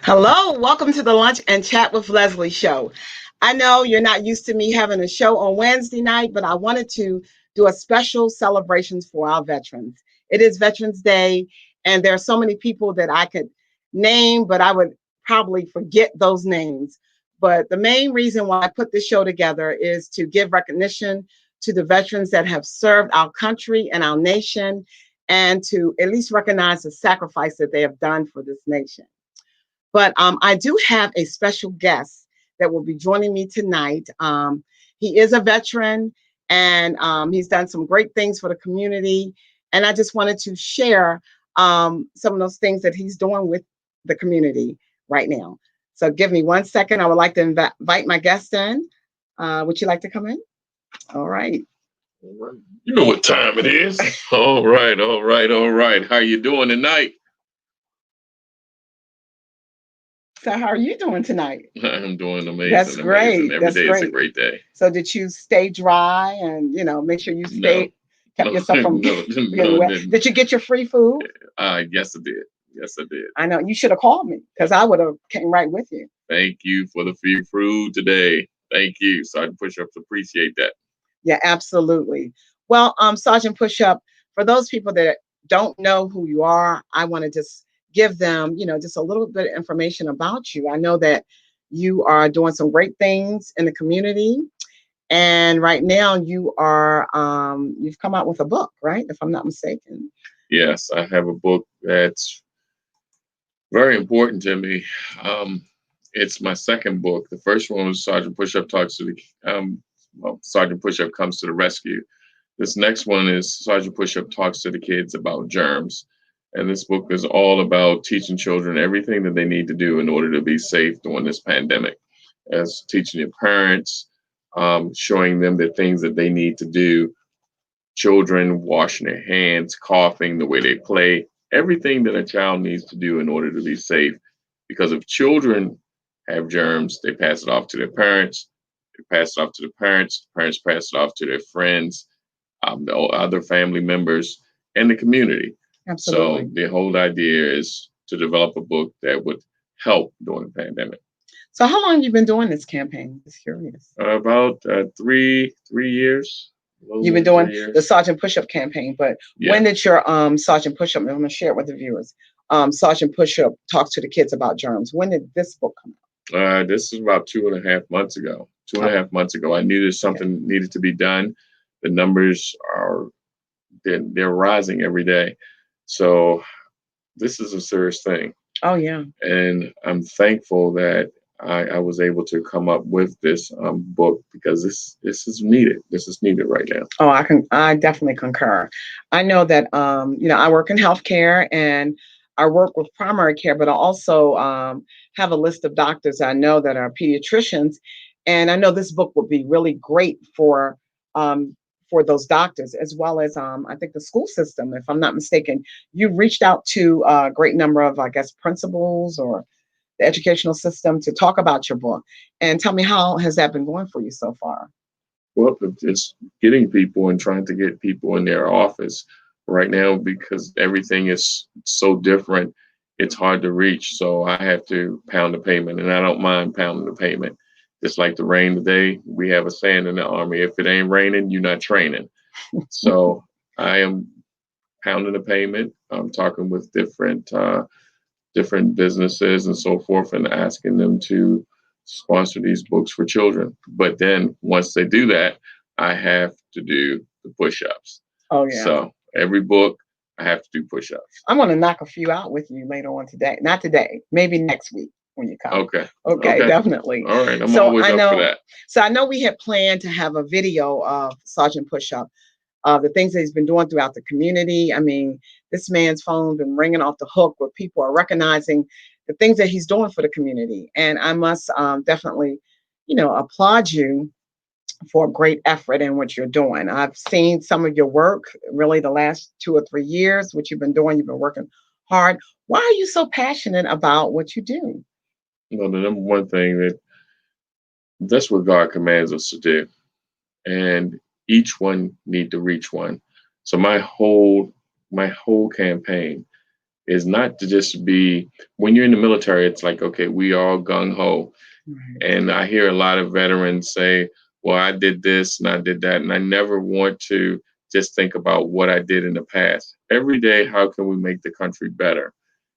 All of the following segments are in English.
Hello, welcome to the Lunch and Chat with Leslie show. I know you're not used to me having a show on Wednesday night, but I wanted to do a special celebrations for our veterans. It is Veterans Day, and there are so many people that I could name, but I would probably forget those names. But the main reason why I put this show together is to give recognition to the veterans that have served our country and our nation, and to at least recognize the sacrifice that they have done for this nation. But I do have a special guest that will be joining me tonight. He is a veteran, and he's done some great things for the community. And I just wanted to share some of those things that he's doing with the community right now. So give me 1 second. I would like to invite my guest in. Would you like to come in? All right. All right. You know what time it is. All right, all right, all right. How you doing tonight? So how are you doing tonight? I'm doing amazing. That's great. Amazing. Every That's day great. is a great day. So did you stay dry and make sure you kept yourself from getting wet? Did you get your free food? Yes, I did. Yes, I did. I know you should have called me because I would have came right with you. Thank you for the free food today. Thank you. Sergeant Pushups, appreciate that. Yeah, absolutely. Well, Sergeant Pushup, for those people that don't know who you are, I want to just give them, just a little bit of information about you. I know that you are doing some great things in the community. And right now you are, you've come out with a book, right? If I'm not mistaken. Yes, I have a book that's very important to me. It's my second book. The first one was Sergeant Pushup Talks to the, Sergeant Pushup Comes to the Rescue. This next one is Sergeant Pushup Talks to the Kids About Germs. And this book is all about teaching children everything that they need to do in order to be safe during this pandemic, as teaching your parents, showing them the things that they need to do, children washing their hands, coughing, the way they play, everything that a child needs to do in order to be safe. Because if children have germs, they pass it off to their parents, they pass it off to the parents pass it off to their friends, the other family members, and the community. Absolutely. So the whole idea is to develop a book that would help during the pandemic. So how long have you been doing this campaign? Just curious. About 3 years. You've been doing the Sergeant Pushup campaign, but when did your Sergeant Pushup, I'm going to share it with the viewers, Sergeant Pushup Talks to the Kids About Germs, when did this book come out? This is about 2.5 months ago. 2.5 months ago. I knew that something needed to be done. The numbers they're rising every day. So this is a serious thing. Oh, yeah. And I'm thankful that I was able to come up with this book because this is needed. This is needed right now. Oh, I definitely concur. I know that, I work in healthcare and I work with primary care, but I also have a list of doctors I know that are pediatricians. And I know this book would be really great for those doctors, as well as I think the school system, if I'm not mistaken. You've reached out to a great number of, I guess, principals or the educational system to talk about your book. And tell me, how has that been going for you so far? Well, it's getting people and trying to get people in their office right now, because everything is so different. It's hard to reach. So I have to pound the pavement, and I don't mind pounding the pavement. Just like the rain today, we have a saying in the Army: if it ain't raining, you're not training. So I am pounding the pavement. I'm talking with different businesses and so forth, and asking them to sponsor these books for children. But then once they do that, I have to do the push-ups. Oh, yeah. So every book, I have to do push-ups. I'm going to knock a few out with you later on today. Not today, maybe next week when you come. Okay, definitely. All right, I'm always up for that. So I know we had planned to have a video of Sergeant Pushup, the things that he's been doing throughout the community. I mean, this man's phone been ringing off the hook where people are recognizing the things that he's doing for the community. And I must definitely, applaud you for a great effort in what you're doing. I've seen some of your work really the last 2 or 3 years, what you've been doing. You've been working hard. Why are you so passionate about what you do? Well, the number one thing that's what God commands us to do. And each one need to reach one. So my whole campaign is not to just be, when you're in the military, it's like, okay, we all gung ho. Right. And I hear a lot of veterans say, well, I did this and I did that. And I never want to just think about what I did in the past. Every day, how can we make the country better?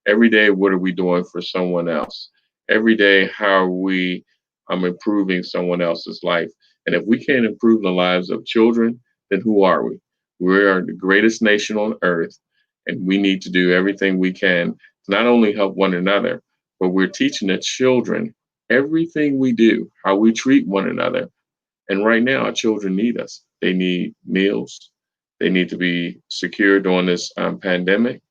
Every day, what are we doing for someone else? Every day, how are we improving someone else's life? And if we can't improve the lives of children, then who are we? We are the greatest nation on earth, and we need to do everything we can to not only help one another, but we're teaching the children everything we do, how we treat one another. And right now, our children need us. They need meals. They need to be secure during this pandemic.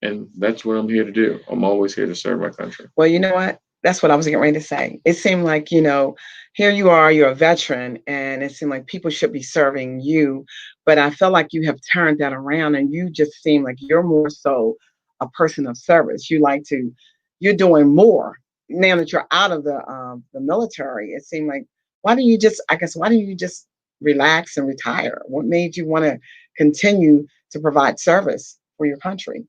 And that's what I'm here to do. I'm always here to serve my country. Well, you know what? That's what I was getting ready to say. It seemed like, here you are, you're a veteran, and it seemed like people should be serving you. But I feel like you have turned that around and you just seem like you're more so a person of service. You're doing more now that you're out of the military. It seemed like, why don't you just relax and retire? What made you want to continue to provide service for your country?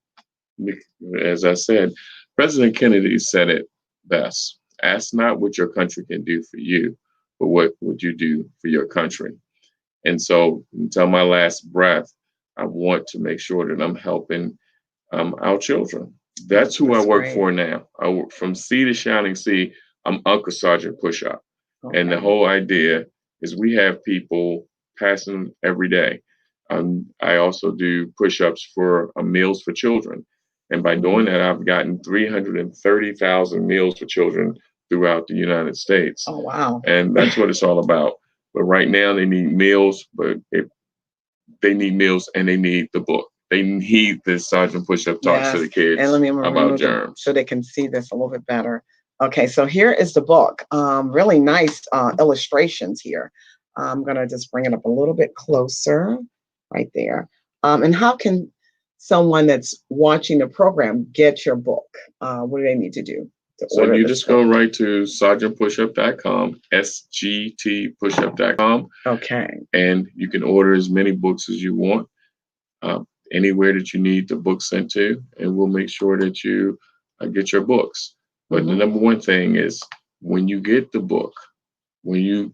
As I said, President Kennedy said it best. Ask not what your country can do for you, but what would you do for your country? And so until my last breath, I want to make sure that I'm helping our children. That's who I work Great. for now. I work from sea to shining sea. I'm Uncle Sergeant Pushup. And the Okay. whole idea is we have people passing every day. I also do push-ups for meals for children. And by doing that, I've gotten 330,000 meals for children throughout the United States. Oh, wow. And that's what it's all about. But right now they need meals, they need meals and they need the book. They need this Sergeant Pushup talks to the kids And let me about remove germs. so they can see this a little bit better. Okay, so here is the book. Really nice illustrations here. I'm gonna just bring it up a little bit closer, right there. And how can someone that's watching the program get your book? What do they need to do to So order you this just go book? right to sergeantpushup.com, sgtpushup.com, Okay. and you can order as many books as you want, anywhere that you need the book sent to, and we'll make sure that you get your books. But the number one thing is when you get the book, when you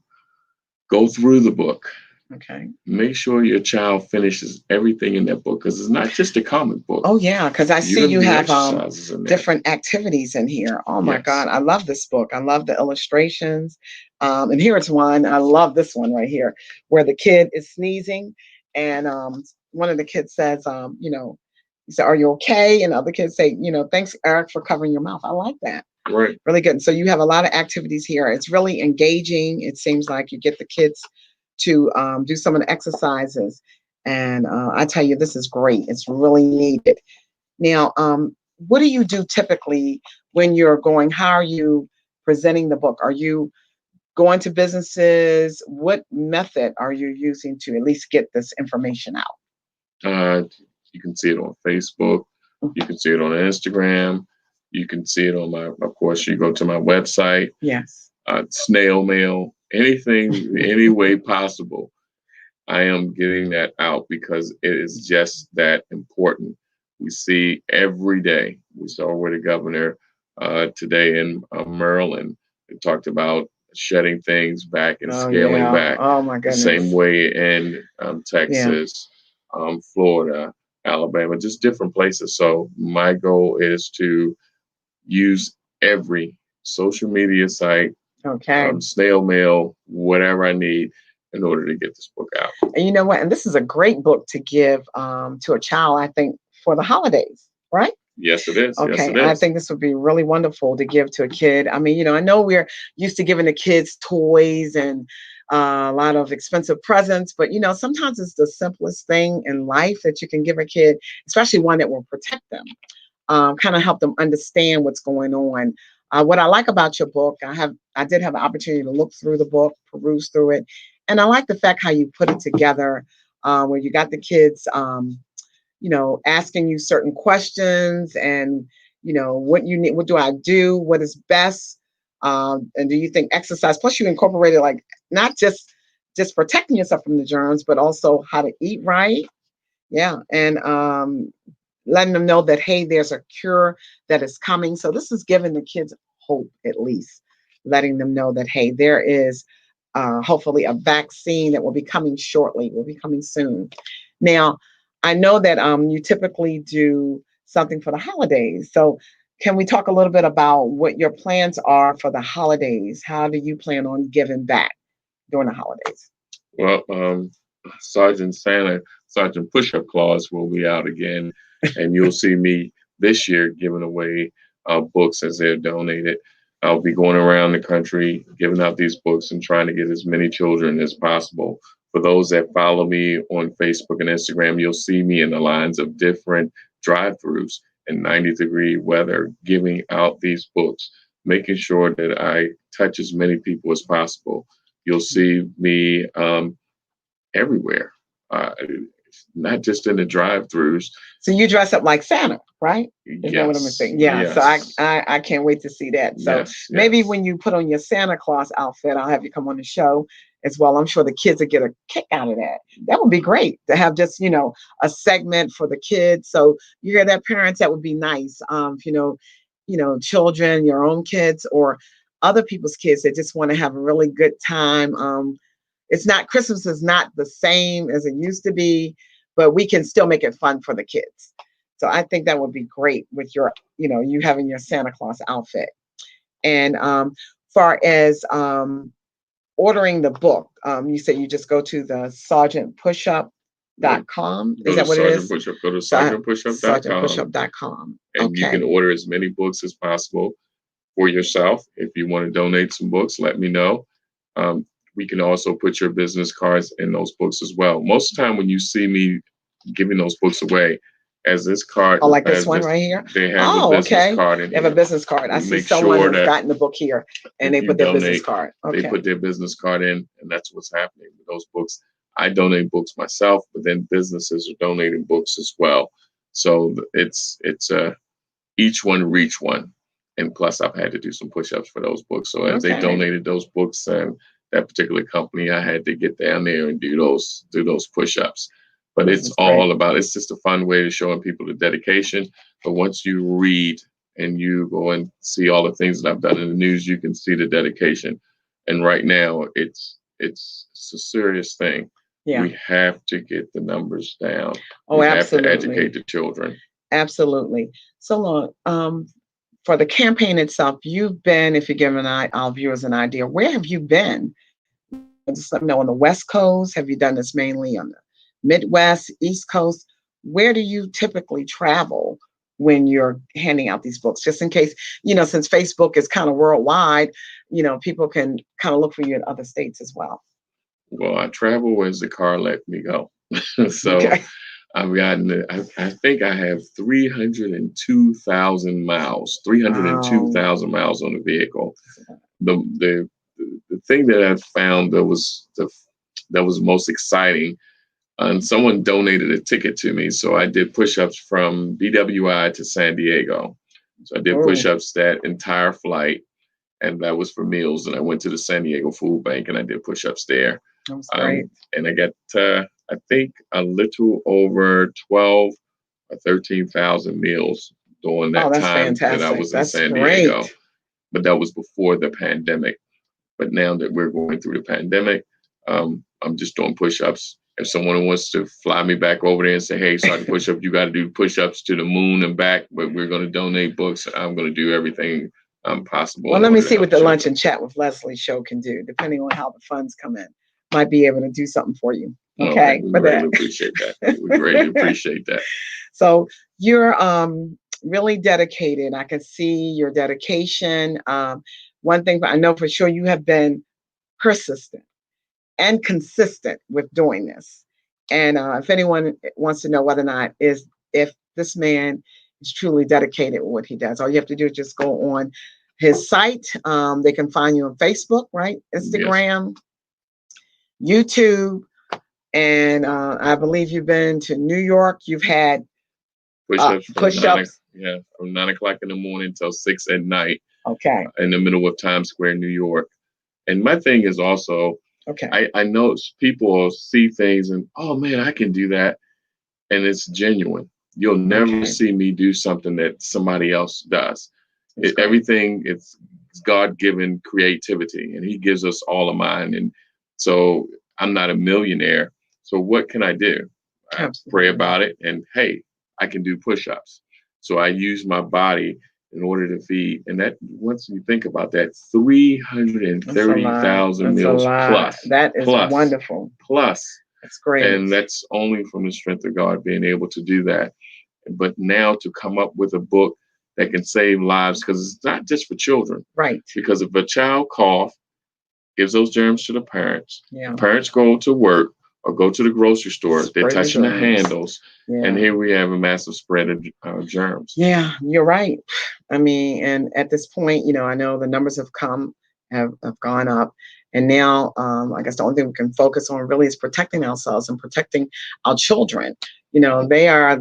go through the book, Okay. make sure your child finishes everything in that book because it's not just a comic book. Oh yeah, because I see gotta you do have exercises in there. different activities in here. Oh my Yes. God, I love this book. I love the illustrations. And here's one. I love this one right here, where the kid is sneezing, and one of the kids says, he said, "Are you okay?" And other kids say, "Thanks, Eric, for covering your mouth." I like that. Right. Really good. So you have a lot of activities here. It's really engaging. It seems like you get the kids to do some of the exercises. And I tell you, this is great. It's really needed. Now, what do you do typically when you're going? How are you presenting the book? Are you going to businesses? What method are you using to at least get this information out? You can see it on Facebook. You can see it on Instagram. You can see it on of course, you go to my website. Yes. Snail mail, anything, any way possible. I am getting that out because it is just that important. We see every day. We saw where the governor today in Maryland talked about shutting things back and scaling back. Oh my The goodness. same way in Texas, Florida, Alabama, just different places. So my goal is to use every social media site, Okay. snail mail, whatever I need in order to get this book out. And you know what? And this is a great book to give to a child, I think, for the holidays, right? Yes, it is. Yes, Okay, it I is. think this would be really wonderful to give to a kid. I mean, I know we're used to giving the kids toys and a lot of expensive presents, but sometimes it's the simplest thing in life that you can give a kid, especially one that will protect them, kind of help them understand what's going on. What I like about your book, I did have an opportunity to look through the book, peruse through it, and I like the fact how you put it together, where you got the kids. Asking you certain questions and, what you need, what do I do? What is best? And do you think exercise, plus you incorporated like not just protecting yourself from the germs, but also how to eat right. Yeah. And letting them know that, hey, there's a cure that is coming. So this is giving the kids hope, at least letting them know that, hey, there is hopefully a vaccine that will be coming shortly, will be coming soon. Now, I know that you typically do something for the holidays. So can we talk a little bit about what your plans are for the holidays? How do you plan on giving back during the holidays? Well, Sergeant Santa, Sergeant Push-Up Claus will be out again, and you'll see me this year giving away books as they're donated. I'll be going around the country giving out these books and trying to get as many children as possible. For those that follow me on Facebook and Instagram, you'll see me in the lines of different drive-throughs in 90-degree weather giving out these books, making sure that I touch as many people as possible. You'll see me everywhere, not just in the drive-throughs. So you dress up like Santa, right? Is that what I'm Yes, saying? Yeah. So yes, I can't wait to see that. So yes, maybe yes. when you put on your Santa Claus outfit, I'll have you come on the show as well. I'm sure the kids will get a kick out of that. That would be great to have just, a segment for the kids. So you hear that, parents, that would be nice. If children, your own kids or other people's kids that just want to have a really good time. It's not, Christmas is not the same as it used to be, but we can still make it fun for the kids. So I think that would be great with your, you having your Santa Claus outfit. And far as ordering the book, you said you just go to the sergeantpushup.com. Go Is to that what it Sergeant is? Pushup. Go to So, sergeantpushup.com, sergeantpushup.com. and you can Okay. order as many books as possible for yourself. If you want to donate some books, let me know. Um, we can also put your business cards in those books as well. Most of the time, when you see me giving those books away, as this card, Oh, like this as one this, right here? they have the Oh, business okay. card in They have a here. business card. I We see make someone sure has that gotten the book here and if they you put their business donate, card. they Okay. put their business card in, and that's what's happening with those books. I donate books myself, but then businesses are donating books as well. So it's each one reach one, and plus I've had to do some push-ups for those books. So as they Okay. donated those books and that particular company, I had to get down there and do those push-ups. But This it's is great. all about, it's just a fun way of showing people the dedication. But once you read and you go and see all the things that I've done in the news, you can see the dedication. And right now it's a serious thing. Yeah. We have to get the numbers down. Oh, We have to absolutely. educate the children. Absolutely. So long. For the campaign itself, you've been, if you're giving our viewers an idea, where have you been? Just let me know, on the West Coast. Have you done this mainly on the Midwest, East Coast? Where do you typically travel when you're handing out these books? Just in case, since Facebook is kind of worldwide, people can kind of look for you in other states as well. Well, I travel as the car let me go. So Okay. I've gotten, I think I have 302,000 miles, Wow. 302,000 miles on the vehicle. The, the, the thing that I found that was most exciting, and someone donated a ticket to me. So I did push-ups from BWI to San Diego. So I did Oh, push-ups that entire flight, and that was for meals. And I went to the San Diego Food Bank and I did push-ups there. that was great. And I got, I think, a little over 12 or 13,000 meals during Oh, that that's time that I fantastic. was in That's San great. Diego. But that was before the pandemic. But now that we're going through the pandemic, I'm just doing push-ups. If someone wants to fly me back over there and say, "Hey, Sergeant Push-Up, you got to do push-ups to the moon and back," but we're going to donate books, I'm going to do everything possible Well, in let me order to see help what the the Lunch children. and Chat with Leslie show can do, depending on how the funds come in. Might be able to do something for you. Okay, Okay, we for greatly that. appreciate that. We greatly appreciate that. So you're really dedicated. I can see your dedication. One thing I know for sure, you have been persistent and consistent with doing this. And if anyone wants to know whether or not if this man is truly dedicated with what he does, all you have to do is just go on his site. They can find you on Facebook, right? Yes. Instagram, YouTube, and I believe you've been to New York. You've had Push-ups push-ups. from 9 o'clock in the morning till 6 at night Okay. in the middle of Times Square, New York. And my thing is also, Okay. I know people see things and, oh man, I can do that, and it's genuine. You'll never Okay. see me do something that somebody else does. That's great. Everything it's God-given creativity, and He gives us all of mine. And so I'm not a millionaire. So what can I do? I pray Absolutely. about it, and hey, I can do push-ups. So I use my body in order to feed. And that, once you think about that, That's a lot. 330,000 That's a meals lot. plus, That is plus, wonderful. plus. That's great. And that's only from the strength of God being able to do that. But now to come up with a book that can save lives, because it's not just for children. Right. Because if a child cough, gives those germs to the parents, Yeah. the parents go to work or go to the grocery store, they're Spread the touching the germs. handles, and Yeah. here we have a massive spread of germs. Yeah, you're right. I mean, and at this point, I know the numbers have gone up. And now, I guess the only thing we can focus on really is protecting ourselves and protecting our children. They are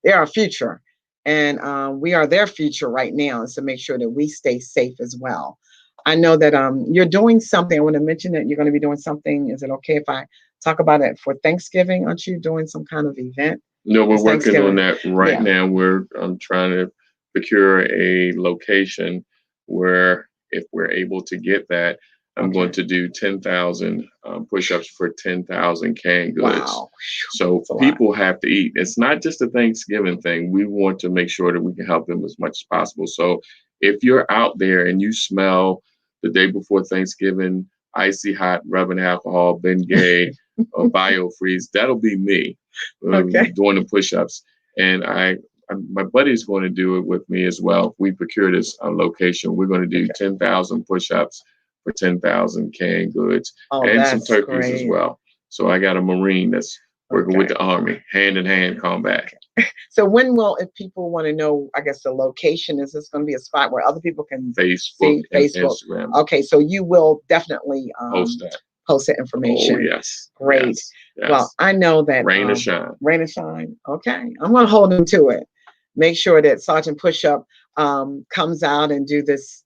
they're our future, and we are their future right now. Is to make sure that we stay safe as well. I know that you're doing something. I want to mention that you're going to be doing something. Is it okay if I talk about it for Thanksgiving? Aren't you doing some kind of event? No, we're It's working on Thanksgiving. that right Yeah. now. I'm trying to procure a location where, if we're able to get that, I'm going Okay. to do 10,000 push-ups for 10,000 canned goods. Wow. So That's a lot. people have to eat. It's not just a Thanksgiving thing. We want to make sure that we can help them as much as possible. So if you're out there and you smell the day before Thanksgiving, icy hot rubbing alcohol, Bengay, or BioFreeze, that'll be me Okay. doing the push-ups. And my buddy's going to do it with me as well. If we procure this location, we're going to do Okay. 10,000 push-ups for 10,000 canned goods, Oh, and some that's turkeys as great. well. So I got a Marine that's working with Okay. the Army, hand in hand combat. So when will, if people want to know, I guess the location, is this going to be a spot where other people can Facebook see and Facebook? Instagram. Okay, so you will definitely Post that. post that Oh, information. yes. Great. Yes. Yes. Well, I know that Rain or shine. rain or shine. Okay, I'm going to hold him to it. Make sure that Sergeant Pushup comes out and do this.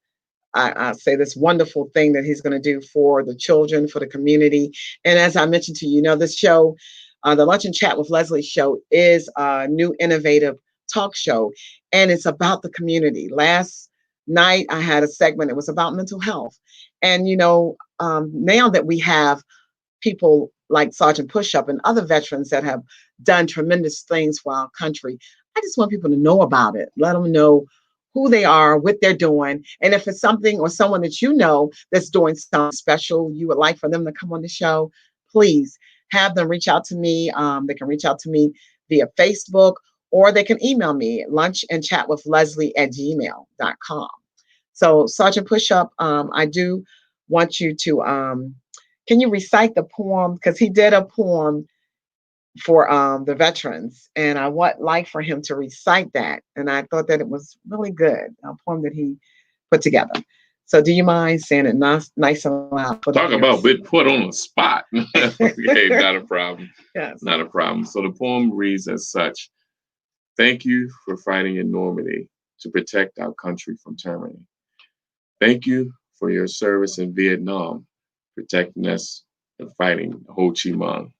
I say this wonderful thing that he's going to do for the children, for the community. And as I mentioned to you, this show, the Lunch and Chat with Leslie show, is a new innovative talk show, and it's about the community. Last night, I had a segment. It was about mental health, and now that we have people like Sergeant Pushup and other veterans that have done tremendous things for our country, I just want people to know about it. Let them know who they are, what they're doing, and if it's something or someone that that's doing something special, you would like for them to come on the show, please have them reach out to me. They can reach out to me via Facebook, or they can email me at lunchandchatwithleslie@gmail.com. So Sergeant Pushup, I do want you to can you recite the poem? Because he did a poem for the veterans, and I would like for him to recite that. And I thought that it was really good, a poem that he put together. So do you mind saying it nice and loud for the Talk about viewers? being put on the spot. Okay, not a problem. Yes. Not a problem. So the poem reads as such: Thank you for fighting in Normandy to protect our country from tyranny. Thank you for your service in Vietnam, protecting us and fighting Ho Chi Minh.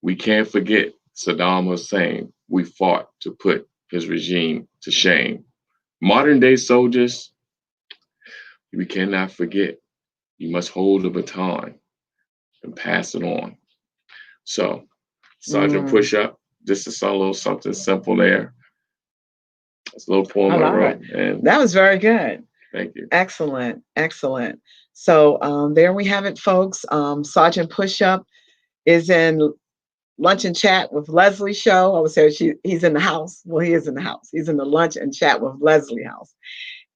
We can't forget Saddam Hussein. We fought to put his regime to shame. Modern day soldiers, we cannot forget. You must hold the baton and pass it on. So, Sergeant Mm, Pushup, this is a little something simple there. It's a little poem I I love wrote, it. and That was very good. thank you. Excellent. Excellent. So there we have it, folks. Sergeant Pushup is in Lunch and Chat with Leslie show. I would say he's in the house. Well, he is in the house. He's in the Lunch and Chat with Leslie house.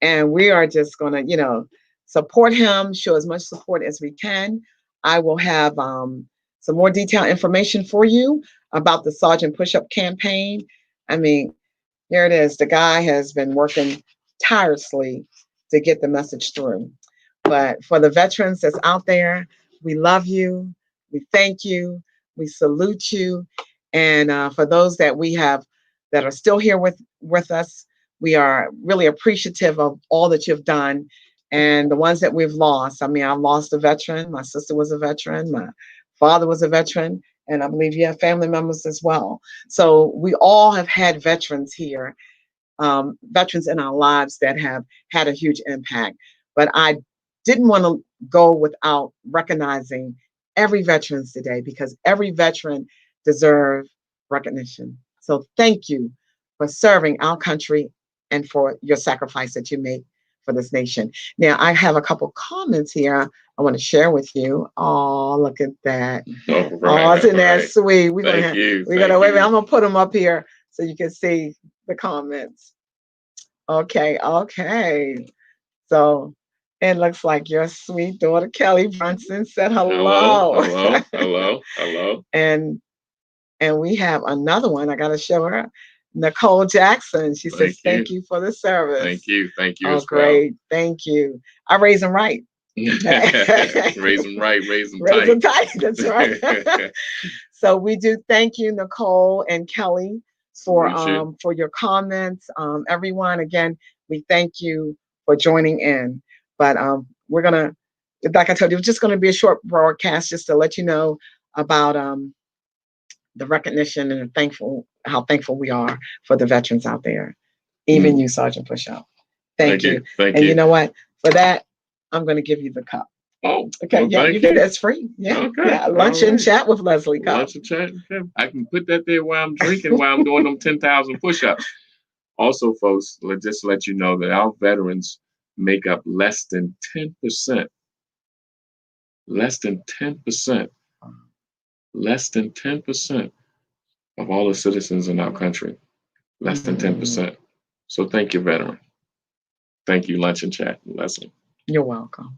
And we are just going to, support him, show as much support as we can. I will have some more detailed information for you about the Sergeant Pushup campaign. I mean, here it is. The guy has been working tirelessly to get the message through. But for the veterans that's out there, we love you. We thank you. We salute you. And for those that we have that are still here with us, we are really appreciative of all that you've done. And the ones that we've lost, I mean, I lost a veteran. My sister was a veteran. My father was a veteran. and I believe you have family members as well. So we all have had veterans here, veterans in our lives that have had a huge impact. But I didn't want to go without recognizing every veterans today, because every veteran deserves recognition. So thank you for serving our country and for your sacrifice that you make for this nation. Now, I have a couple comments here I want to share with you. Oh, look at that. Oh, Oh, isn't that right. sweet? We're Thank gonna you. we're Thank gonna wait a minute. you. I'm gonna put them up here so you can see the comments. Okay, okay. So it looks like your sweet daughter Kelly Brunson said Hello, hello. hello, hello, hello. and and we have another one. I gotta show her. Nicole Jackson. She Thank says, you. thank you for the service. Thank you. Thank you Oh, as well. great. Thank you. I raise them right. Raise them right, raise them Raise tight. them tight. That's right. So we do thank you, Nicole and Kelly, for your comments. Everyone, again, we thank you for joining in. But we're gonna, like I told you, it's just gonna be a short broadcast just to let you know about the recognition and how thankful we are for the veterans out there. Even you, Sergeant Pushup. Thank you. Thank And you. you know what? For that, I'm gonna give you the cup. Oh, Okay, well, yeah, thank you get you. it. It's free. Yeah, Okay, yeah. Lunch all and right. chat with Leslie cup. Lunch and chat. Okay. I can put that there while I'm drinking, while I'm doing them 10,000 push-ups. Also, folks, just to let you know that our veterans make up less than 10%. Less than 10%. Less than 10% of all the citizens in our country. Less than 10%. So thank you, veteran. Thank you, Lunch and Chat, Leslie. You're welcome.